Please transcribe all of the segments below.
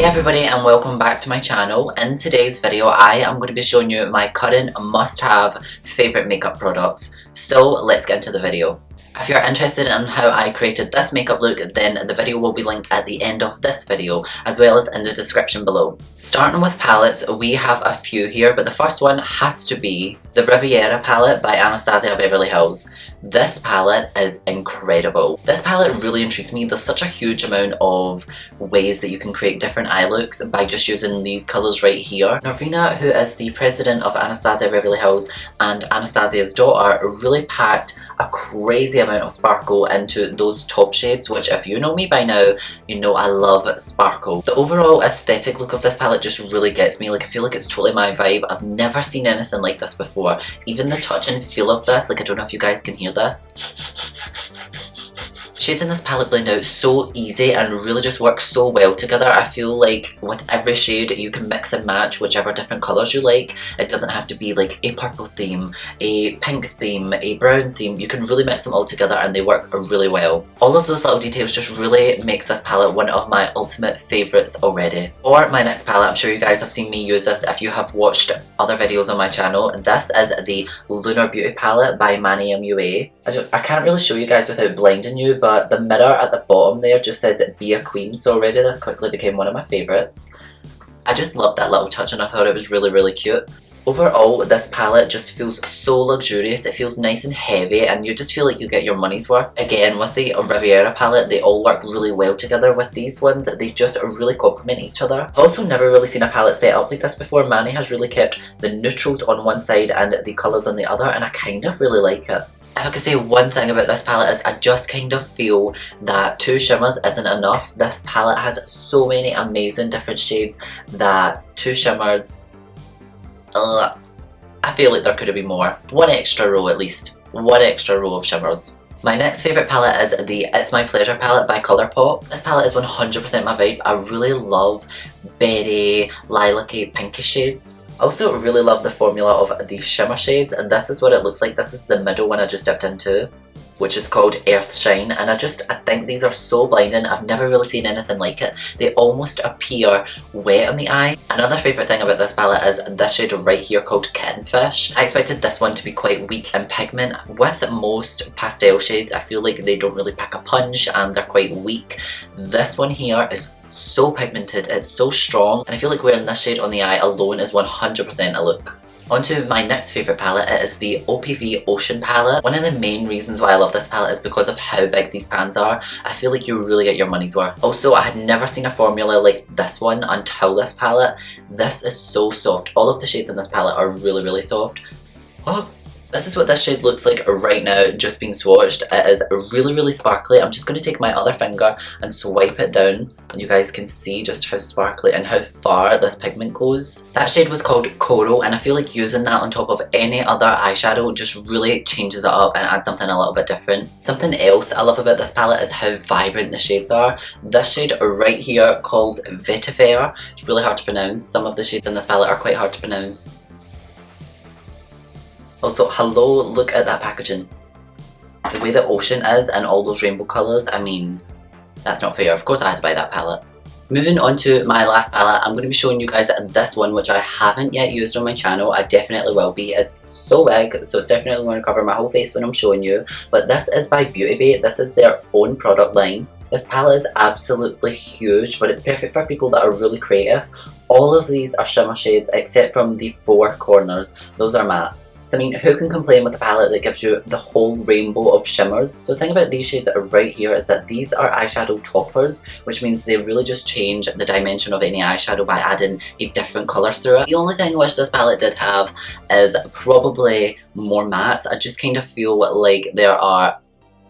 everybody, and welcome back to my channel. In today's video I am going to be showing you my current must-have favourite makeup products. So let's get into the video. If you're interested in how I created this makeup look, then the video will be linked at the end of this video, as well as in the description below. Starting with palettes, we have a few here, but the first one has to be the Riviera palette by Anastasia Beverly Hills. This palette is incredible. This palette really intrigues me. There's such a huge amount of ways that you can create different eye looks by just using these colours right here. Norvina, who is the president of Anastasia Beverly Hills and Anastasia's daughter, really packed a crazy amount of sparkle into those top shades, which if you know me by now, you know I love sparkle. The overall aesthetic look of this palette just really gets me. Like, I feel like it's totally my vibe. I've never seen anything like this before. Even the touch and feel of this, like, I don't know if you guys can hear this. Shades in this palette blend out so easy and really just work so well together. I feel like with every shade you can mix and match whichever different colours you like. It doesn't have to be like a purple theme, a pink theme, a brown theme. You can really mix them all together and they work really well. All of those little details just really makes this palette one of my ultimate favourites already. For my next palette, I'm sure you guys have seen me use this if you have watched other videos on my channel. This is the Lunar Beauty palette by Manny MUA. I can't really show you guys without blinding you, but the mirror at the bottom there just says be a queen, so already this quickly became one of my favourites. I just loved that little touch and I thought it was really cute. Overall, this palette just feels so luxurious. It feels nice and heavy and you just feel like you get your money's worth. Again, with the Riviera palette, they all work really well together with these ones. They just really complement each other. I've also never really seen a palette set up like this before. Manny has really kept the neutrals on one side and the colours on the other, and I kind of really like it. If I could say one thing about this palette is I just kind of feel that 2 shimmers isn't enough. This palette has so many amazing different shades that 2 shimmers, I feel like there could have been more. One extra row at least. One extra row of shimmers. My next favourite palette is the It's My Pleasure palette by Colourpop. This palette is 100% my vibe. I really love berry, lilac-y, pinky shades. I also really love the formula of the shimmer shades, and this is what it looks like. This is the middle one I just dipped into, which is called Earth Shine, and I think these are so blinding. I've never really seen anything like it. They almost appear wet on the eye. Another favourite thing about this palette is this shade right here called Kittenfish. I expected this one to be quite weak in pigment. With most pastel shades, I feel like they don't really pack a punch and they're quite weak. This one here is so pigmented, it's so strong, and I feel like wearing this shade on the eye alone is 100% a look. Onto my next favourite palette, it is the OPV Ocean palette. One of the main reasons why I love this palette is because of how big these pans are. I feel like you really get your money's worth. Also, I had never seen a formula like this one until this palette. This is so soft. All of the shades in this palette are really soft. Oh! This is what this shade looks like right now, just being swatched. It is really sparkly. I'm just going to take my other finger and swipe it down, and you guys can see just how sparkly and how far this pigment goes. That shade was called Coral, and I feel like using that on top of any other eyeshadow just really changes it up and adds something a little bit different. Something else I love about this palette is how vibrant the shades are. This shade right here called Vetiver, it's really hard to pronounce. Some of the shades in this palette are quite hard to pronounce. Also, hello, look at that packaging. The way the ocean is and all those rainbow colours, I mean, that's not fair. Of course I had to buy that palette. Moving on to my last palette, I'm going to be showing you guys this one, which I haven't yet used on my channel. I definitely will be. It's so big, so it's definitely going to cover my whole face when I'm showing you. But this is by Beauty Bay. This is their own product line. This palette is absolutely huge, but it's perfect for people that are really creative. All of these are shimmer shades except from the 4 corners. Those are matte. So I mean, who can complain with a palette that gives you the whole rainbow of shimmers? So the thing about these shades right here is that these are eyeshadow toppers, which means they really just change the dimension of any eyeshadow by adding a different colour through it. The only thing which this palette did have is probably more mattes. I just kind of feel like there are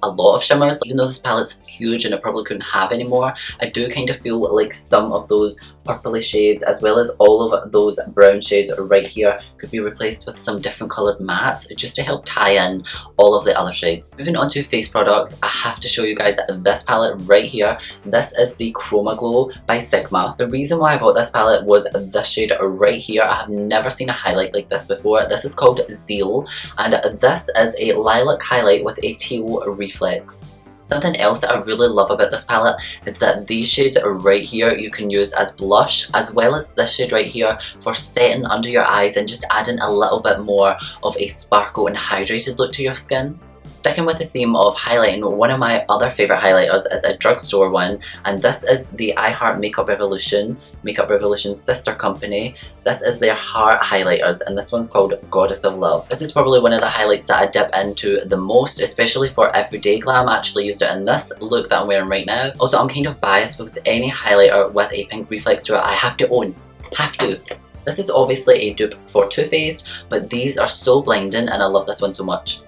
a lot of shimmers. Even though this palette's huge and it probably couldn't have any more, I do kind of feel like some of those purpley shades as well as all of those brown shades right here could be replaced with some different coloured mattes just to help tie in all of the other shades. Moving on to face products, I have to show you guys this palette right here. This is the Chroma Glow by Sigma. The reason why I bought this palette was this shade right here. I have never seen a highlight like this before. This is called Zeal, and this is a lilac highlight with a teal reflex. Something else that I really love about this palette is that these shades right here you can use as blush, as well as this shade right here for setting under your eyes and just adding a little bit more of a sparkle and hydrated look to your skin. Sticking with the theme of highlighting, one of my other favourite highlighters is a drugstore one, and this is the I Heart Makeup Revolution's sister company. This is their heart highlighters, and this one's called Goddess of Love. This is probably one of the highlights that I dip into the most, especially for everyday glam. I actually used it in this look that I'm wearing right now. Also, I'm kind of biased because any highlighter with a pink reflex to it I have to own. Have to. This is obviously a dupe for Too Faced, but these are so blinding and I love this one so much.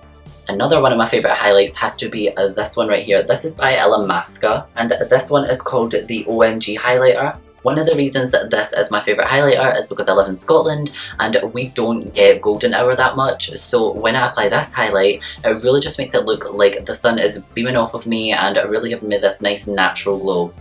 Another one of my favourite highlights has to be this one right here. This is by Illamasqua, and this one is called the OMG highlighter. One of the reasons that this is my favourite highlighter is because I live in Scotland and we don't get golden hour that much, so when I apply this highlight it really just makes it look like the sun is beaming off of me and it really gives me this nice natural glow.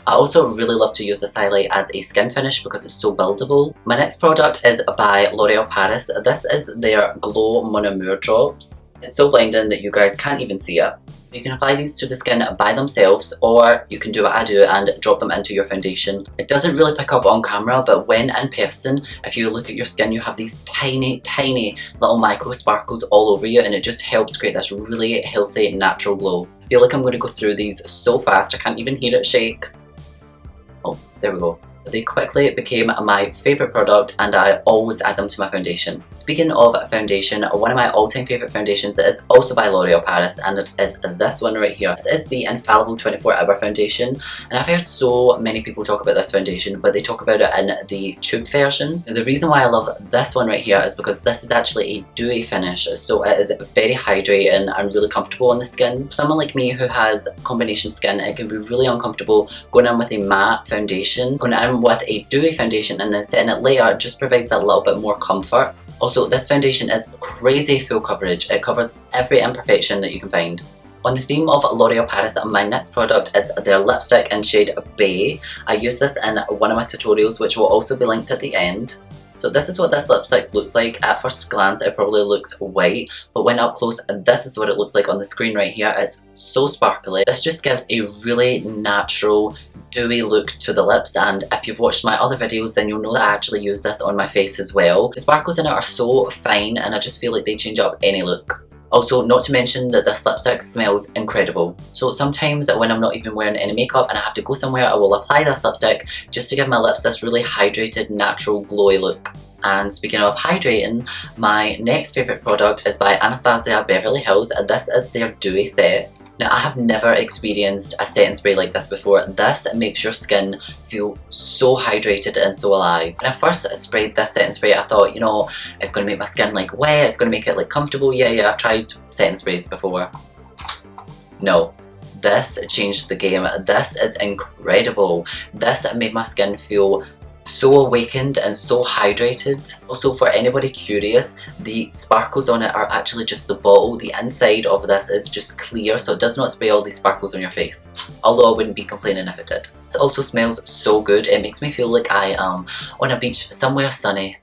I also really love to use this highlight as a skin finish because it's so buildable. My next product is by L'Oreal Paris. This is their Glow Monomour drops. It's so blinding that you guys can't even see it. You can apply these to the skin by themselves, or you can do what I do and drop them into your foundation. It doesn't really pick up on camera, but when in person, if you look at your skin, you have these tiny little micro sparkles all over you, and it just helps create this really healthy natural glow. I feel like I'm going to go through these so fast I can't even hear it shake. Oh, there we go. They quickly became my favourite product and I always add them to my foundation. Speaking of foundation, one of my all-time favourite foundations is also by L'Oreal Paris, and it is this one right here. This is the Infallible 24 Hour Foundation, and I've heard so many people talk about this foundation, but they talk about it in the tube version. The reason why I love this one right here is because this is actually a dewy finish, so it is very hydrating and really comfortable on the skin. For someone like me who has combination skin, it can be really uncomfortable going in with a matte foundation. Going in with a dewy foundation and then setting it later just provides a little bit more comfort. Also, this foundation is crazy full coverage. It covers every imperfection that you can find. On the theme of L'Oreal Paris, my next product is their lipstick in shade Bay. I use this in one of my tutorials, which will also be linked at the end. So this is what this lipstick looks like. At first glance it probably looks white, but when up close this is what it looks like on the screen right here. It's so sparkly. This just gives a really natural, dewy look to the lips, and if you've watched my other videos then you'll know that I actually use this on my face as well. The sparkles in it are so fine and I just feel like they change up any look. Also, not to mention that this lipstick smells incredible. So sometimes when I'm not even wearing any makeup and I have to go somewhere, I will apply this lipstick just to give my lips this really hydrated, natural, glowy look. And speaking of hydrating, my next favourite product is by Anastasia Beverly Hills, and this is their Dewy Set. Now, I have never experienced a setting spray like this before. This makes your skin feel so hydrated and so alive. When I first sprayed this setting spray, I thought, you know, it's going to make my skin like wet, it's going to make it like comfortable. Yeah, I've tried setting sprays before. No. This changed the game. This is incredible. This made my skin feel so awakened and so hydrated. Also, for anybody curious, the sparkles on it are actually just the bottle. The inside of this is just clear, so it does not spray all these sparkles on your face, although I wouldn't be complaining if it did. It also smells so good. It makes me feel like I am on a beach somewhere sunny.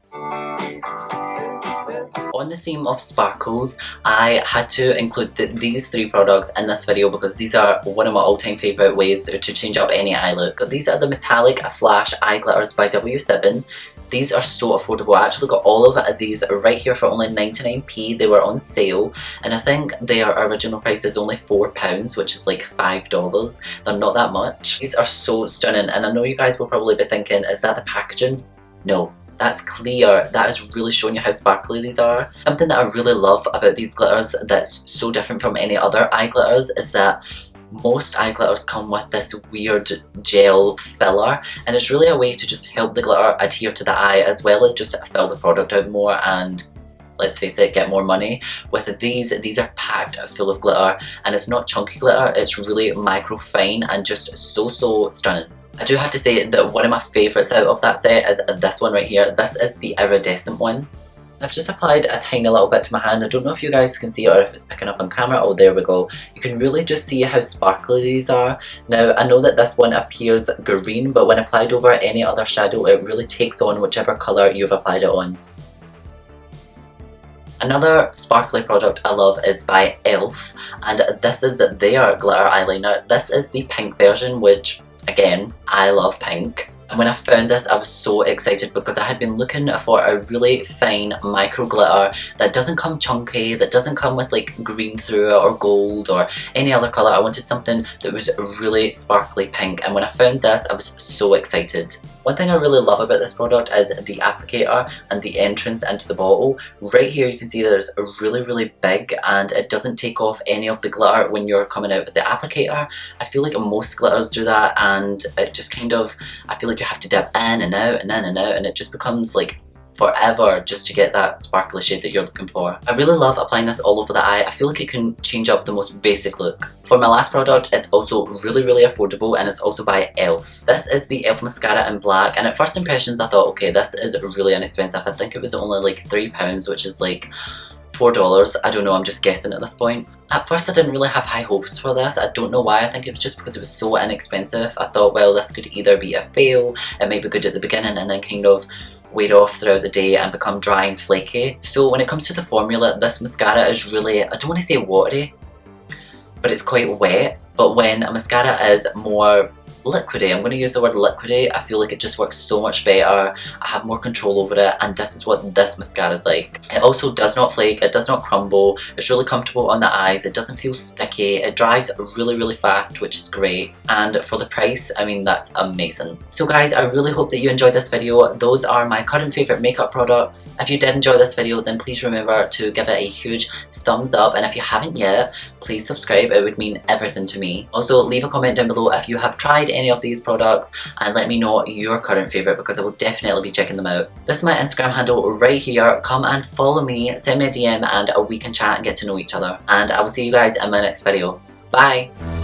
On the theme of sparkles, I had to include these three products in this video because these are one of my all-time favourite ways to change up any eye look. These are the Metallic Flash Eye Glitters by W7. These are so affordable. I actually got all of these right here for only 99p. They were on sale, and I think their original price is only £4, which is like $5. They're not that much. These are so stunning, and I know you guys will probably be thinking, is that the packaging? No. That's clear. That is really showing you how sparkly these are. Something that I really love about these glitters that's so different from any other eye glitters is that most eye glitters come with this weird gel filler, and it's really a way to just help the glitter adhere to the eye as well as just fill the product out more and, let's face it, get more money. With these are packed full of glitter, and it's not chunky glitter, it's really micro fine and just so stunning. I do have to say that one of my favourites out of that set is this one right here. This is the iridescent one. I've just applied a tiny little bit to my hand. I don't know if you guys can see it or if it's picking up on camera. Oh, there we go. You can really just see how sparkly these are. Now, I know that this one appears green, but when applied over any other shadow, it really takes on whichever colour you've applied it on. Another sparkly product I love is by ELF, and this is their glitter eyeliner. This is the pink version, which, again, I love pink. And when I found this, I was so excited because I had been looking for a really fine micro glitter that doesn't come chunky, that doesn't come with like green through it or gold or any other colour. I wanted something that was really sparkly pink, and when I found this, I was so excited. One thing I really love about this product is the applicator and the entrance into the bottle. Right here you can see there's a really big, and it doesn't take off any of the glitter when you're coming out with the applicator. I feel like most glitters do that, and it just kind of, I feel like you have to dip in and out and in and out, and it just becomes like forever just to get that sparkly shade that you're looking for. I really love applying this all over the eye. I feel like it can change up the most basic look. For my last product, it's also really affordable, and it's also by ELF. This is the ELF mascara in black, and at first impressions I thought, okay, this is really inexpensive. I think it was only like £3, which is like $4. I don't know, I'm just guessing at this point. At first I didn't really have high hopes for this. I don't know why. I think it was just because it was so inexpensive. I thought, well, this could either be a fail, it might be good at the beginning and then kind of wear off throughout the day and become dry and flaky. So when it comes to the formula, this mascara is really, I don't want to say watery, but it's quite wet. But when a mascara is more liquidy, I'm going to use the word liquidy, I feel like it just works so much better. I have more control over it, and this is what this mascara is like. It also does not flake, it does not crumble, it's really comfortable on the eyes, it doesn't feel sticky, it dries really fast, which is great, and for the price, I mean, that's amazing. So guys, I really hope that you enjoyed this video. Those are my current favourite makeup products. If you did enjoy this video, then please remember to give it a huge thumbs up, and if you haven't yet, please subscribe, it would mean everything to me. Also, leave a comment down below if you have tried any of these products, and let me know your current favourite, because I will definitely be checking them out. This is my Instagram handle right here. Come and follow me, send me a DM, and we can chat and get to know each other. And I will see you guys in my next video. Bye!